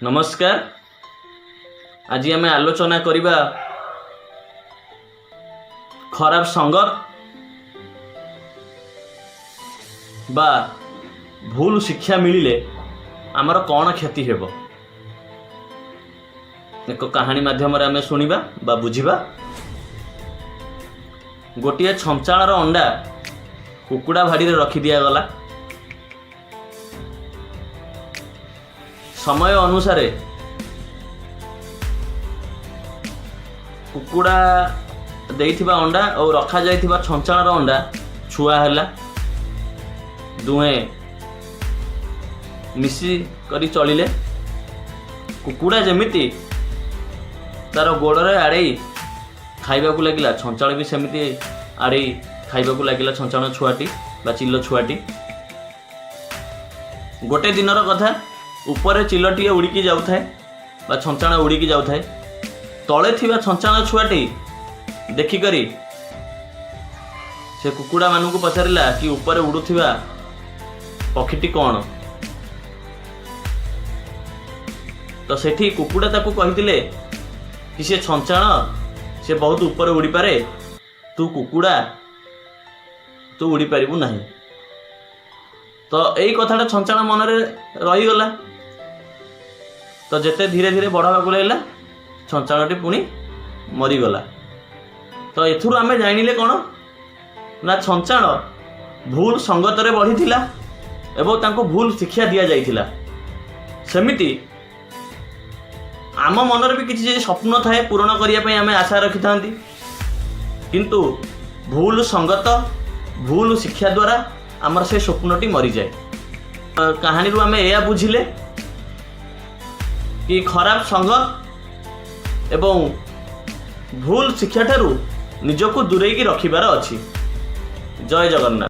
नमस्कार। आज आम आलोचना करबा खराब संगत बा भूल शिक्षा मिलिले आमर कौन क्षति हेब। एक कहानी माध्यम आम शुणा बा बुझा। गोटे छंचाणर अंडा कुकुड़ा भाड़ी रखी दिया गला। समय अनुसार कुकुड़ा देइथिबा अंडा और रखा जाइथिबा छंचाणर अंडा छुआ हैला। दुहे मिसी करी चलिले। कुकुड़ा जमिति तार गोड़े आड़े खाइबा को लगिला, छंचाण भी सेमिति आड़े खाइबा को लगिला। छंचाण छुआटी बा चिल्ल छुआटी। गोटे दिनर कथा, ऊपर चिल्लटी उड़िकी जाउथाए बा छंचाण उड़िकी जाउथाए। तले थिबा छंचाण छुआटी देखिकरी से कुकुड़ा मानू पचारिला कि ऊपर उड़ुथिबा पक्षीटी कौन। तो सेठी कुकुड़ा ताकू कहिथिले कि से छंचाण से बहुत ऊपर उड़ी पारे, तू कुकुड़ा तू उड़ी पारिबु नहीं। तो यही कथाटा छंचाण मन रहीगला। तो जेते धीरे धीरे बढ़ावा को लगला छंचाणटी पुणी मरीगला। तो एथुरु आमे जानिले कौन ना छंचाण भूल संगत रे बढ़ी एवं तांको भूल शिक्षा दिया जाइथिला। सेमिति आम मनर भी किसी स्वप्न थाए पूरण करिया पई आमे आशा रखि थांती, किंतु भूल संगत भूल शिक्षा द्वारा आमर से स्वप्नटी मरी जाए। कहानी रू आमे एया बुझिले कि खराब संगत एवं भूल शिक्षा ठारू निजको दूरेकी रखिबार अछि। जय जगन्नाथ।